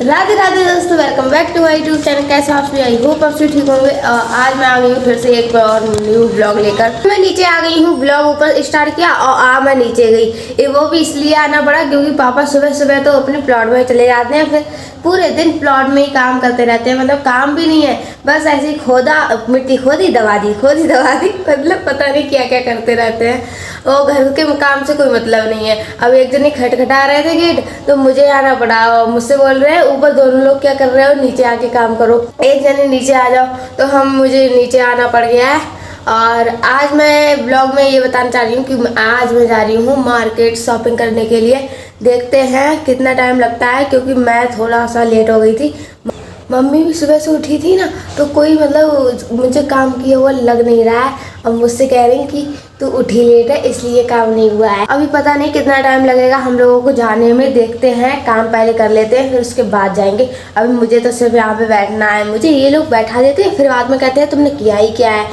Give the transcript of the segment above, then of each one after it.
राधे राधे दोस्तों, welcome back to my YouTube channel. कैसे आप सभी? आई होप आप सभी ठीक होंगे। आज मैं आ गई हूँ फिर से एक और न्यू ब्लॉग लेकर। मैं नीचे आ गई हूँ, ब्लॉग ऊपर स्टार्ट किया और मैं नीचे गई। वो भी इसलिए आना पड़ा क्योंकि पापा सुबह सुबह तो अपने प्लॉट में चले जाते हैं, फिर पूरे दिन प्लॉट में ही काम करते रहते हैं। मतलब काम भी नहीं है, बस ऐसे ही खोदा, मिट्टी खोदी, दबा दी, खोदी दबा दी, मतलब पता नहीं क्या क्या करते रहते हैं। और घर के काम से कोई मतलब नहीं है। अब एक जने खटखटा रहे थे गेट, तो मुझे आना पड़ा और मुझसे बोल रहे हैं ऊपर दोनों लोग क्या कर रहे हो, नीचे आके काम करो। एक जने नीचे आ जाओ, तो मुझे नीचे आना पड़ गया है। और आज मैं ब्लॉग में ये बताना चाह रही हूँ कि आज मैं जा रही हूँ मार्केट शॉपिंग करने के लिए। देखते हैं कितना टाइम लगता है, क्योंकि मैं थोड़ा सा लेट हो गई थी। मम्मी भी सुबह से उठी थी ना, तो कोई मतलब मुझे काम किया हुआ लग नहीं रहा है। अब मुझसे कह रही कि तू उठी लेट है इसलिए काम नहीं हुआ है। अभी पता नहीं कितना टाइम लगेगा हम लोगों को जाने में। देखते हैं, काम पहले कर लेते हैं, फिर उसके बाद जाएंगे। अभी मुझे तो सिर्फ यहाँ पे बैठना है। मुझे ये लोग बैठा देते हैं, फिर बाद में कहते हैं तुमने किया ही क्या है।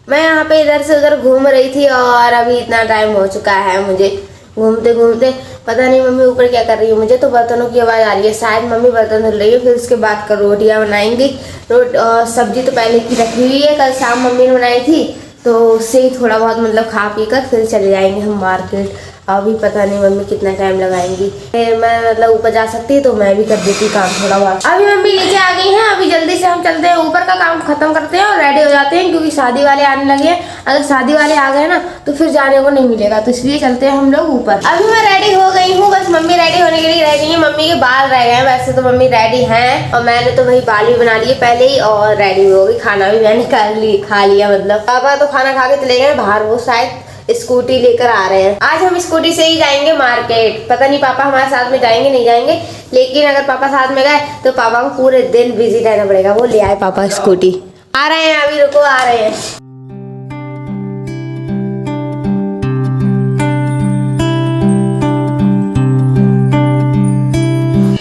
मैं यहाँ पे इधर से उधर घूम रही थी और अभी इतना टाइम हो चुका है। मुझे घूमते घूमते पता नहीं मम्मी ऊपर क्या कर रही है। मुझे तो बर्तनों की आवाज़ आ रही है, शायद मम्मी बर्तन धुल रही है। फिर उसके बाद कर रोटियाँ बनाएंगी। सब्जी तो पहले की रखी हुई है, कल शाम मम्मी ने बनाई थी, तो उससे ही थोड़ा बहुत मतलब खा पी कर फिर चले जाएंगे हम मार्केट। अभी पता नहीं मम्मी कितना टाइम लगाएंगी। मैं मतलब ऊपर जा सकती तो मैं भी कर देती काम थोड़ा बहुत। अभी मम्मी नीचे आ गई हैं। अभी जल्दी से हम चलते हैं, ऊपर का काम खत्म करते हैं और रेडी हो जाते हैं, क्योंकि शादी वाले आने लगे हैं। अगर शादी वाले आ गए ना तो फिर जाने को नहीं मिलेगा, तो इसलिए चलते हैं हम लोग ऊपर। अभी मैं रेडी हो गई हूँ, बस मम्मी रेडी होने के लिए रह गई है। मम्मी के बाल रह गए हैं, वैसे तो मम्मी रेडी हैं और मैंने तो वही बाल भी बना लिए पहले ही और रेडी भी हो गई। खाना भी मैंने खा लिया। मतलब पापा तो खाना खा के चले गए बाहर, वो शायद स्कूटी लेकर आ रहे हैं। आज हम स्कूटी से ही जाएंगे मार्केट। पता नहीं पापा हमारे साथ में जाएंगे नहीं जाएंगे, लेकिन अगर पापा साथ में गए तो पापा को पूरे दिन बिजी रहना पड़ेगा। वो ले आए पापा स्कूटी। आ रहे हैं, अभी रुको, आ रहे हैं।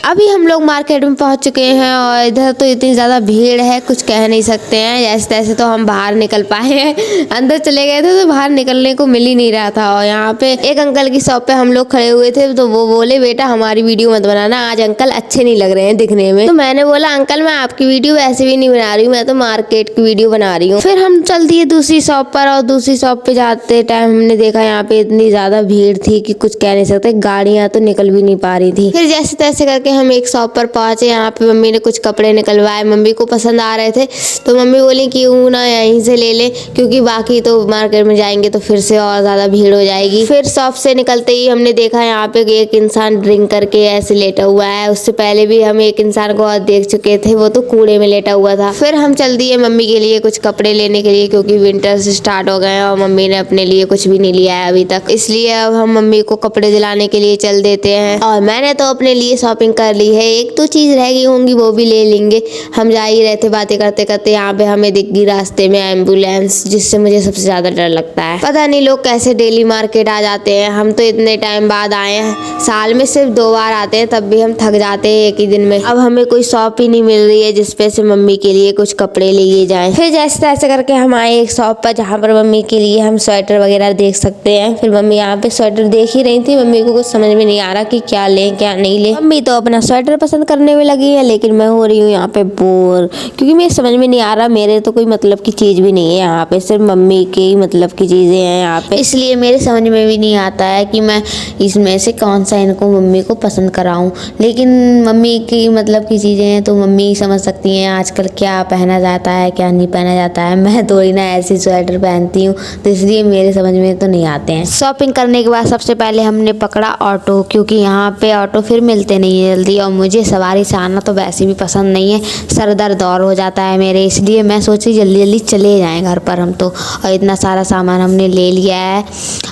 अभी हम लोग मार्केट में पहुंच चुके हैं और इधर तो इतनी ज़्यादा भीड़ है, कुछ कह नहीं सकते हैं। जैसे तैसे तो हम बाहर निकल पाए हैं। अंदर चले गए थे तो बाहर निकलने को मिल ही नहीं रहा था। और यहाँ पे एक अंकल की शॉप पे हम लोग खड़े हुए थे, तो वो बोले बेटा हमारी वीडियो मत बनाना, आज अंकल अच्छे नहीं लग रहे हैं दिखने में। तो मैंने बोला अंकल मैं आपकी वीडियो वैसे भी नहीं बना रही हूँ, मैं तो मार्केट की वीडियो बना रही हूँ। फिर हम चल दिए दूसरी शॉप पर, और दूसरी शॉप पे जाते टाइम हमने देखा यहाँ पे इतनी ज़्यादा भीड़ थी कि कुछ कह नहीं सकते। गाड़ियाँ तो निकल भी नहीं पा रही थी। फिर जैसे तैसे करके हम एक शॉप पर पहुंचे। यहाँ पे मम्मी ने कुछ कपड़े निकलवाए, मम्मी को पसंद आ रहे थे, तो मम्मी बोली क्यों ना यहीं से ले ले, क्योंकि बाकी तो मार्केट में जाएंगे तो फिर से और ज्यादा भीड़ हो जाएगी। फिर शॉप से निकलते ही हमने देखा यहाँ पे एक इंसान ड्रिंक करके ऐसे लेटा हुआ है। उससे पहले भी हम एक इंसान को और देख चुके थे, वो तो कूड़े में लेटा हुआ था। फिर हम चल दिए मम्मी के लिए कुछ कपड़े लेने के लिए, क्योंकि विंटर से स्टार्ट हो गए हैं और मम्मी ने अपने लिए कुछ भी नहीं लिया है अभी तक, इसलिए अब हम मम्मी को कपड़े दिलाने के लिए चल देते हैं। और मैंने तो अपने लिए शॉपिंग कर ली है। एक तो चीज रह गई होंगी वो भी ले लेंगे। हम जा ही रहे थे बातें करते करते, यहाँ पे हमें दिख गई रास्ते में एम्बुलेंस, जिससे मुझे सबसे ज्यादा डर लगता है। पता नहीं लोग कैसे डेली मार्केट आ जाते हैं। हम तो इतने टाइम बाद आए हैं, साल में सिर्फ 2 बार आते हैं, तब भी हम थक जाते हैं एक ही दिन में। अब हमें कोई शॉप ही नहीं मिल रही है जिसपे से मम्मी के लिए कुछ कपड़े लिए जाए। फिर जैसे तैसे करके हम आए एक शॉप पर, जहाँ पर मम्मी के लिए हम स्वेटर वगैरह देख सकते हैं। फिर मम्मी यहाँ पे स्वेटर देख ही रही थी। मम्मी को कुछ समझ में नहीं आ रहा कि क्या लें क्या नहीं ले। मम्मी तो अपना स्वेटर पसंद करने में लगी है, लेकिन मैं हो रही हूँ यहाँ पे बोर, क्योंकि मेरे समझ में नहीं आ रहा। मेरे तो कोई मतलब की चीज भी नहीं है यहाँ पे, सिर्फ मम्मी के मतलब की चीजें हैं यहाँ पे, इसलिए मेरे समझ में भी नहीं आता है कि मैं इसमें से कौन सा इनको मम्मी को पसंद कराऊं। लेकिन मम्मी की मतलब की चीजें हैं तो मम्मी समझ सकती हैं आजकल क्या पहना जाता है क्या नहीं पहना जाता है। मैं थोड़ी ना ऐसी स्वेटर पहनती हूँ, तो इसलिए मेरे समझ में तो नहीं आते हैं। शॉपिंग करने के बाद सबसे पहले हमने पकड़ा ऑटो, क्योंकि यहाँ पे ऑटो फिर मिलते नहीं है जल्दी, और मुझे सवारी से आना तो वैसे भी पसंद नहीं है, सर दर्द और हो जाता है मेरे, इसलिए मैं सोची जल्दी जल्दी चले जाएं घर पर हम तो। और इतना सारा सामान हमने ले लिया है।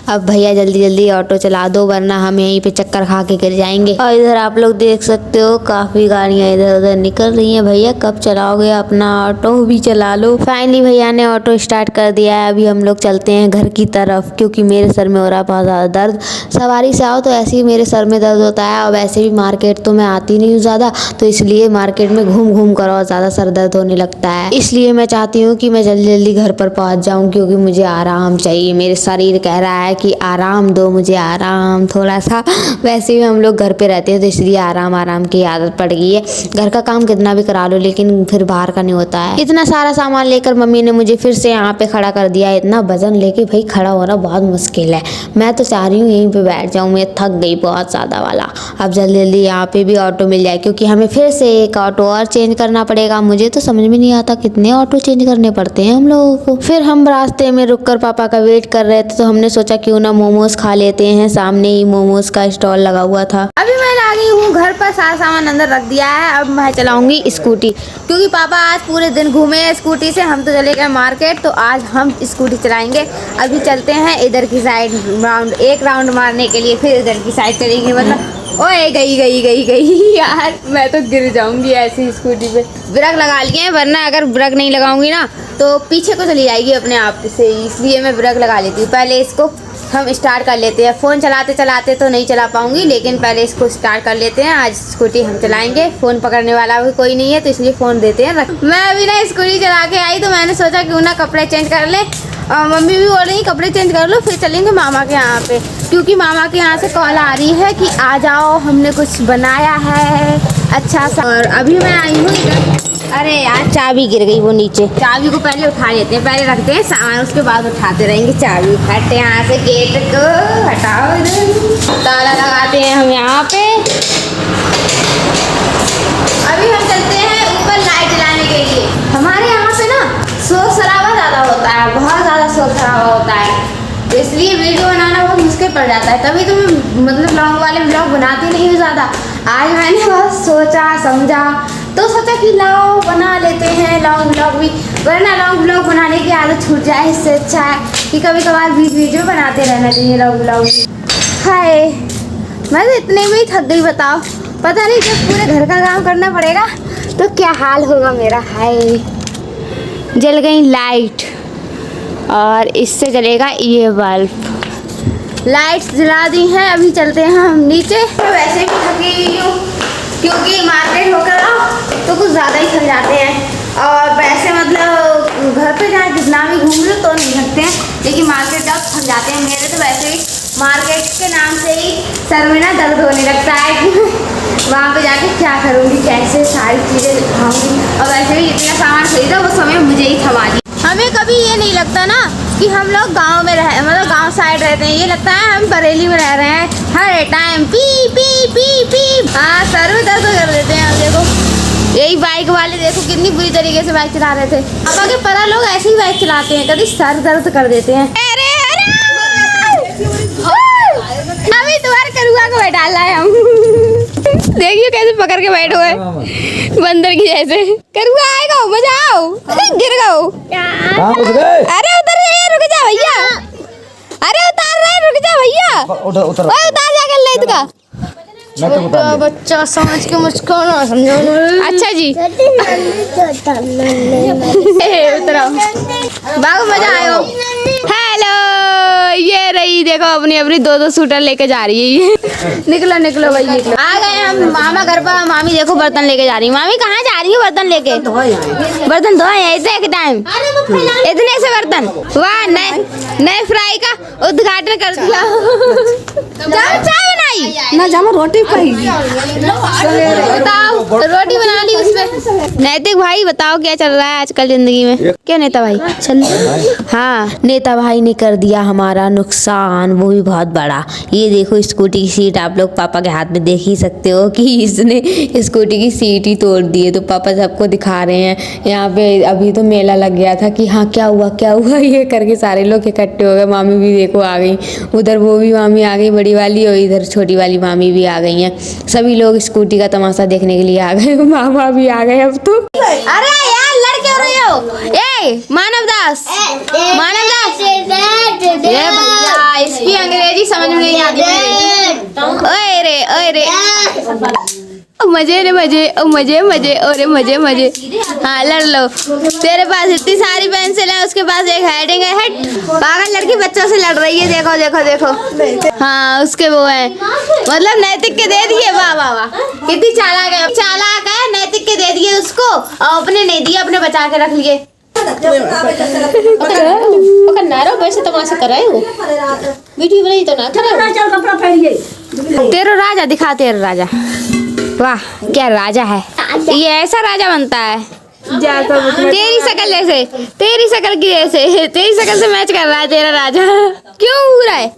अब भैया जल्दी जल्दी ऑटो चला दो, वरना हम यहीं पे चक्कर खा के गिर जाएंगे। और इधर आप लोग देख सकते हो काफी गाड़ियां इधर उधर निकल रही हैं। भैया कब चलाओगे अपना ऑटो, भी चला लो। फाइनली भैया ने ऑटो स्टार्ट कर दिया है। अभी हम लोग चलते हैं घर की तरफ, क्योंकि मेरे सर में हो रहा है बहुत ज़्यादा दर्द। सवारी से आओ तो ऐसे ही मेरे सर में दर्द होता है, और वैसे भी मार्केट तो मैं मैं आती नहीं हूँ ज़्यादा, तो इसलिए मार्केट में घूम घूम कर और ज़्यादा सर दर्द होने लगता है। इसलिए मैं चाहती हूँ कि मैं जल्दी जल्दी घर पर पहुँच जाऊँ, क्योंकि मुझे आराम चाहिए। मेरे शरीर कह रहा है कि आराम दो मुझे, आराम थोड़ा सा। वैसे भी हम लोग घर पे रहते हैं तो इसलिए आराम आराम की आदत पड़ गई है। घर का काम कितना भी करा लो लेकिन फिर बाहर का नहीं होता है। इतना सारा सामान लेकर मम्मी ने मुझे फिर से यहाँ पे खड़ा कर दिया। इतना वजन लेके भाई खड़ा होना बहुत मुश्किल है। मैं तो चाह रही हूँ यहीं पे बैठ जाऊँ, मैं थक गई बहुत ज़्यादा वाला। अब जल्दी जल्दी यहाँ पे भी ऑटो मिल जाए, क्योंकि हमें फिर से एक ऑटो और चेंज करना पड़ेगा। मुझे तो समझ में नहीं आता कितने ऑटो चेंज करने पड़ते हैं हम लोगों को। फिर हम रास्ते में रुककर पापा का वेट कर रहे थे, तो हमने सोचा क्यों ना मोमोज खा लेते हैं। सामने ही मोमोज का स्टॉल लगा हुआ था। अभी मैं आ गई हूँ घर पर, सारा सामान अंदर रख दिया है। अब मैं चलाऊंगी स्कूटी, क्योंकि पापा आज पूरे दिन घूमे हैं स्कूटी से। हम तो चले गए मार्केट, तो आज हम स्कूटी चलाएंगे। अभी चलते हैं इधर की साइड एक राउंड मारने के लिए, फिर इधर की साइड चलेंगे। मतलब ओए गई यार, मैं तो गिर जाऊंगी ऐसी स्कूटी पे। ब्रेक लगा लिए हैं, वरना अगर ब्रेक नहीं लगाऊंगी ना तो पीछे को चली जाएगी अपने आप से, इसलिए मैं ब्रेक लगा लेती हूँ। पहले इसको हम स्टार्ट कर लेते हैं। फ़ोन चलाते चलाते तो नहीं चला पाऊंगी, लेकिन पहले इसको स्टार्ट कर लेते हैं। आज स्कूटी हम चलाएंगे, फ़ोन पकड़ने वाला भी कोई नहीं है, तो इसलिए फ़ोन देते हैं। मैं अभी ना स्कूटी चला के आई, तो मैंने सोचा क्यों ना कपड़े चेंज कर ले। और मम्मी भी बोल रही कपड़े चेंज कर लो, फिर चलेंगे मामा के यहाँ पे, क्योंकि मामा के यहाँ से कॉल आ रही है कि आ जाओ, हमने कुछ बनाया है अच्छा सा। और अभी मैं आई हूँ इधर। अरे यार चाबी गिर गई वो नीचे। चाबी को पहले उठा लेते हैं, पहले रखते हैं सामान, उसके बाद उठाते रहेंगे चाबी। हटे यहाँ से, गेट को हटाओ, ताला लगाते हैं हम यहाँ पे। अभी हम चलते हैं ऊपर लाइट जलाने के लिए। हमारे यहाँ पे ना शोर शराबा ज़्यादा होता है, बहुत ज़्यादा शोर शराबा होता है, तो इसलिए वीडियो बनाना बहुत मुश्किल पड़ जाता है। तभी तो मैं मतलब लॉन्ग वाले व्लॉग बनाती नहीं हूँ ज़्यादा। आज मैंने बस सोचा समझा, तो सोचा कि लाओ बना लेते हैं लॉन्ग व्लॉग भी, वरना लॉन्ग व्लॉग बनाने की आदत छूट जाए। इससे अच्छा है कि कभी कभार बीच में बनाते रहना चाहिए लॉन्ग व्लॉग। हाय, मैं तो इतने में ही थक गई, बताओ। पता नहीं जब पूरे घर का काम करना पड़ेगा तो क्या हाल होगा मेरा। हाय, जल गई लाइट, और इससे जलेगा ये बल्ब। लाइट्स जला दी हैं, अभी चलते हैं हम नीचे। वैसे भी थकी हुई हूँ, क्योंकि मार्केट होकर आओ तो कुछ ज़्यादा ही थक जाते हैं। और वैसे मतलब घर पे जहाँ कितना भी घूम लो तो नहीं थकते हैं, लेकिन मार्केट जाओ तो थक जाते हैं। मेरे तो वैसे ही मार्केट के नाम से ही सर में ना दर्द होने लगता है कि वहाँ पे जाके क्या करूँगी, कैसे सारी चीज़ें खाऊँगी। और वैसे भी जितना सामान खरीदा वो समय मुझे ही थमा दी। हमें कभी ये नहीं लगता ना कि हम लोग गांव में रह मतलब गांव साइड रहते हैं, ये लगता है हम बरेली में रह रहे हैं। हर टाइम पी पी पी पी, हाँ सर में दर्द कर देते हैं। अब देखो यही बाइक वाले, देखो कितनी बुरी तरीके से बाइक चला रहे थे। पापा के परा लोग ऐसे ही बाइक चलाते हैं, कभी सर दर्द कर देते हैं। अरे अभी तुम्हारे करुआ को बैठा है हम देखियो कैसे पकड़ के बैठो है बंदर की जैसे। करुआ आएगा, मजा आओ। गिर गए। अरे उतर रहे, रुक जा भैया। अरे उतार रहे, रुक जा भैया। उतर जाके ले इसका। छोटा बच्चा समझ के मुझको ना समझो। अच्छा जी उतरो, बाबू मजा आयो। हेलो, ये रही देखो अपनी अपनी दो सूटर लेके जा रही है ये। निकलो निकलो भाई, निकलो। आ गए हम मामा घर पर। मामी देखो बर्तन लेके जा रही है। मामी कहाँ जा रही है बर्तन लेके? बर्तन धोए ऐसे एक टाइम, इतने से बर्तन। वाह, नए फ्राई का उद्घाटन कर दिया। चाय बनाई ना, जामा रोटी पाई। बताओ, रोटी बना ली उसमें। नैतिक भाई बताओ क्या चल रहा है आजकल जिंदगी में? क्या नेता भाई चल? हाँ, नेता भाई ने कर दिया हमारा नुकसान, वो भी बहुत बड़ा। ये देखो स्कूटी की सीट, आप लोग पापा के हाथ में देख ही सकते हो कि इसने स्कूटी की सीट ही तोड़ दी है। तो पापा सबको दिखा रहे हैं। यहाँ पे अभी तो मेला लग गया था कि हाँ क्या हुआ ये करके सारे लोग इकट्ठे हो गए। मामी भी देखो आ गई, उधर वो भी मामी आ गई बड़ी वाली, और इधर छोटी वाली मामी भी आ गई हैं। सभी लोग स्कूटी का तमाशा देखने के लिए आ गए। मामा भी आ गए अब तो। अरे यार लड़ क्यों रहे हो? ए मानव दास, ये भैया इसकी अंग्रेजी समझ में नहीं आती। ओए रे मजे रे मजे, ओ मजे मजे, अरे मजे मजे। हाँ लड़ लो, तेरे पास इतनी सारी पेंसिल है, उसके पास एक हेडिंग है। हट, पागल लड़की बच्चों से लड़ रही है। देखो देखो देखो। हाँ उसके वो है, मतलब नैतिक के दे दिए। वाह वाह वाह, कितनी चालाक है, चालाक है। नैतिक के दे दिए उसको और अपने नहीं दिए, अपने बचा के रख लिए। नारो वैसे तमाशा कर रहे हो, वीडियो बनाई तो ना करो। तेरा राजा दिखा, तेरा राजा। वाह क्या राजा है ये, ऐसा राजा बनता है। तेरी शक्ल जैसे, तेरी शक्ल की जैसे, तेरी शक्ल से मैच कर रहा है तेरा राजा। क्यों हो रहा है?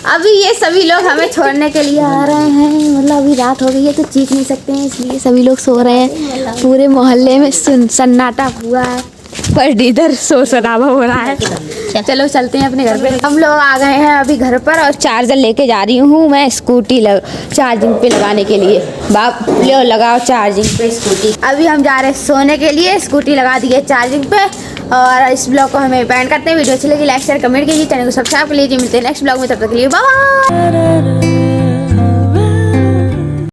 अभी ये सभी लोग हमें छोड़ने के लिए आ रहे हैं, मतलब अभी रात हो गई है तो चीख नहीं सकते हैं, इसलिए सभी लोग सो रहे हैं। पूरे मोहल्ले में सन्नाटा हुआ है, पर इधर शोर शराबा हो रहा है। चलो चलते हैं अपने घर पे। हम लोग आ गए हैं अभी घर पर और चार्जर लेके जा रही हूँ मैं स्कूटी चार्जिंग पे लगाने के लिए। बाप ले लगाओ चार्जिंग पे स्कूटी। अभी हम जा रहे हैं सोने के लिए, स्कूटी लगा दी है चार्जिंग पे। और इस ब्लॉग को हमें बैंड करते हैं। वीडियो अच्छी लगी लाइक शेयर कमेंट कीजिए, चैनल को सब्सक्राइब कर लीजिए। मिलते हैं नेक्स्ट ब्लॉग में, तब तक के लिए बाय बाय।